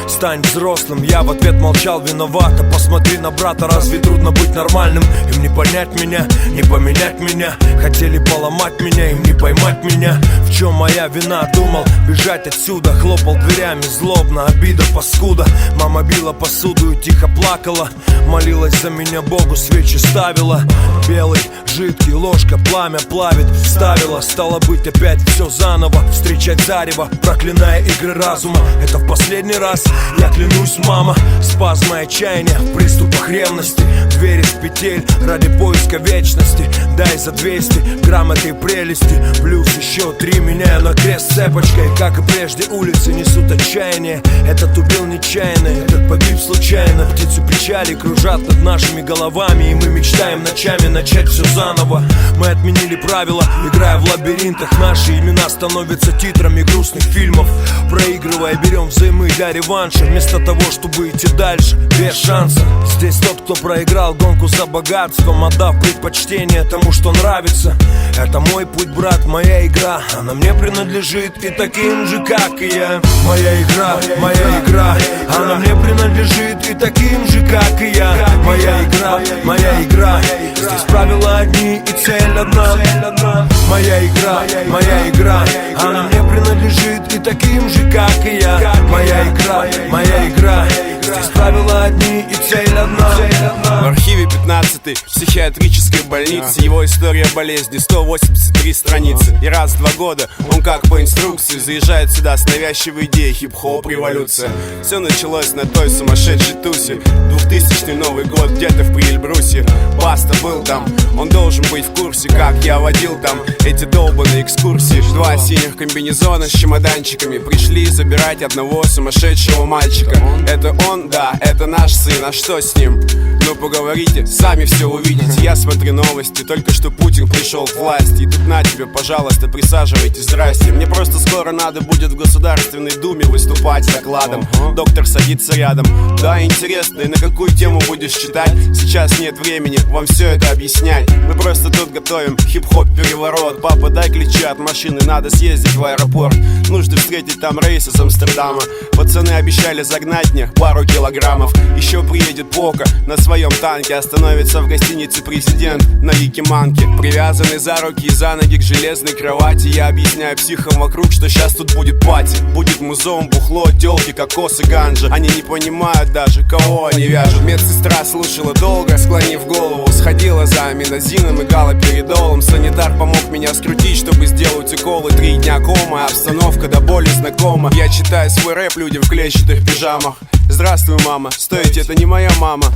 стань взрослым. Я в ответ молчал, виновата. Посмотри на брата, разве трудно быть нормальным? Им не понять меня, не поменять меня. Хотели поломать меня, им не поймать меня. В чем моя вина? Думал бежать отсюда. Хлопал дверями злобно, обида, паскуда. Мама била посуду и тихо плакала. Молилась за меня Богу, свечи ставила. Белый, жидкий, ложка, пламя плавит. Ставила, стало быть опять все заново. Встречать зарево, проклиная игры разума. Это в последний раз, я клянусь, мама. Спазмы отчаяния в приступах ревности. Двери с петель ради поиска вечности. Дай за 200 грамм этой прелести. Плюс еще 3, меняю на крест цепочкой. Как и прежде, улицы несут отчаяние. Этот убил нечаянно, этот погиб случайно. Птицы печали кружат над нашими головами. И мы мечтаем ночами начать все заново. Мы отменили правила, играя в лабиринтах. Наши имена становятся титрами грустных фильмов. Проигрывая, берем взаймы для реванша. Вместо того, чтобы идти дальше, без шанса. Здесь тот, кто проиграл гонку за богатством, отдав предпочтение тому, что нравится. Это мой путь, брат, моя игра. Она мне принадлежит и таким же, как и я. Моя игра, моя игра. Она мне принадлежит и таким же, как и я. Моя игра, моя игра. Здесь правила одни и цель одна. Моя игра, моя игра. Она мне принадлежит и таким же, как и я. Моя игра, моя игра. Здесь правила одни и цель одна. В архиве 15-й психиатрической больницы. Его история болезни, 183 страницы. И раз в 2 года он как по инструкции заезжает сюда с навязчивой идеей хип-хоп революция. Все началось на той сумасшедшей тусе. 2000-й Новый год где-то в Приэльбрусе. Баста был там, он должен быть в курсе, как я водил там эти долбаные экскурсии. 2 синих комбинезона с чемоданчиками пришли забирать одного сумасшедшего мальчика. Это он, да, это наш сын, а что с ним? Ну поговорите, сами все увидите. Я смотрю новости, только что Путин пришел к власти. И тут на тебе, пожалуйста, присаживайтесь, здрасте. Мне просто скоро надо будет в Государственной Думе выступать с докладом. Доктор садится рядом. Да, интересно, и на какую тему будешь читать? Сейчас нет времени вам все это объяснять. Мы просто тут готовим хип-хоп переворот. Папа, дай ключи от машины, надо съездить в аэропорт. Нужно встретить там рейс из Амстердама. Пацаны обещали загнать мне пару килограммов. Еще приедет Пока на своем танке. Остановится в гостинице президент на Якиманке. Привязанный за руки и за ноги к железной кровати. Я объясняю психам вокруг, что сейчас тут будет пати. Будет музон, бухло, телки, кокос и ганджа. Они не понимают даже, кого они вяжут. Медсестра слушала долго, склонив голову. Сходила за аминозином и галоперидолом. Санитар помог меня скрутить, чтобы сделать уколы. 3 дня кома, обстановка до боли знакома. Я читаю свой рэп людям в клетчатых пижамах. Здравствуй, мама, стойте, это не моя мама.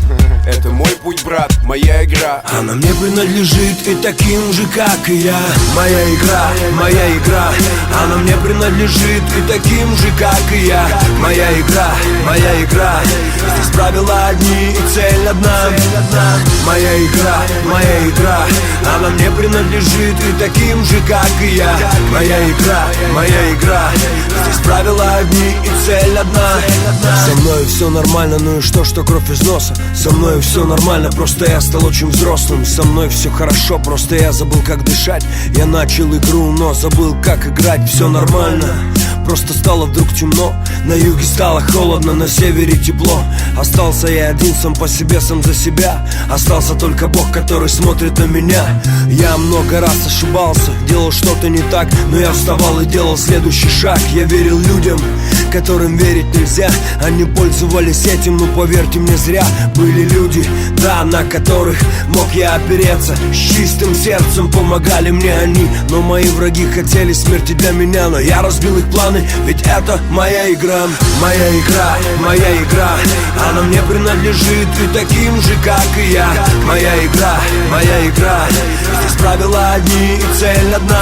Это мой путь, брат, моя игра. Она мне принадлежит и таким же, как и я. Моя игра, моя игра. Она мне принадлежит и таким же, как и я. Моя игра, моя игра. Здесь правила одни и цель одна. Моя игра, моя игра. Она мне принадлежит и таким же, как и я. Моя игра, моя игра. Здесь правила одни и цель одна. Со мной все нормально, ну и что кровь из носа. Со мной все нормально, просто я стал очень взрослым. Со мной все хорошо, просто я забыл, как дышать. Я начал игру, но забыл, как играть. Все нормально, просто стало вдруг темно. На юге стало холодно, на севере тепло. Остался я один сам по себе, сам за себя. Остался только Бог, который смотрит на меня. Я много раз ошибался, делал что-то не так, но я вставал и делал следующий шаг. Я верил людям, которым верить нельзя. Они пользовались этим, но поверьте мне, зря. Были люди, да, на которых мог я опереться. С чистым сердцем помогали мне они. Но мои враги хотели смерти для меня. Но я разбил их планы, ведь это моя игра. Моя игра, моя игра. Она мне принадлежит и таким же, как и я. Моя игра, моя игра. Здесь правила одни и цель одна.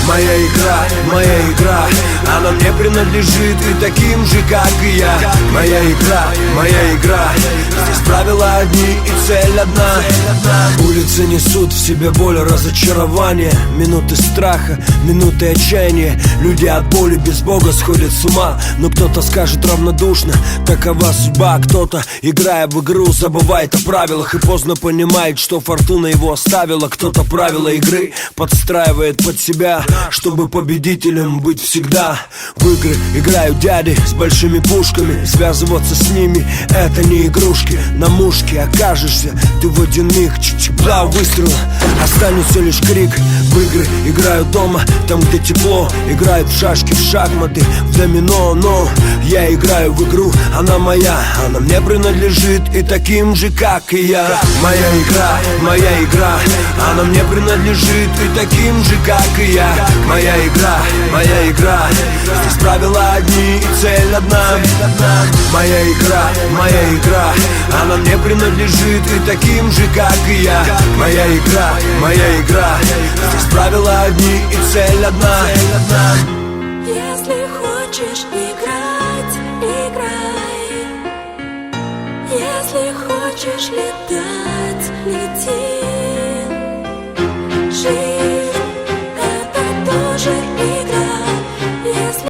Моя игра, моя игра. Она мне принадлежит и таким же, как и я. Моя игра, моя игра. Здесь правила одни и цель одна. Улицы несут в себе боль, разочарование. Минуты страха, минуты отчаяния. Люди от боли без Бога сходят с ума. Но кто-то скажет равнодушно, такова судьба. Кто-то, играя в игру, забывает о правилах и поздно понимает, что фортуна его оставила. Кто-то правила игры подстраивает под себя, чтобы победителем быть всегда. В игры играют дяди с большими пушками. Связываться с ними — это не игрушки. На мушке окажешься ты в один миг. Два выстрела, останется лишь крик. В игры играю дома, там где тепло. Играют в шашки, в шахматы, в домино. Но я играю в игру, она моя, она мне принадлежит и таким же, как и я. Моя игра, она мне принадлежит и таким же, как и я. Моя игра, здесь правила одни и цель одна. Моя игра, она мне принадлежит и таким же, как и я. Моя игра, здесь правила одни и цель одна. Если хочешь играть, играй. Если хочешь летать, лети. Жизнь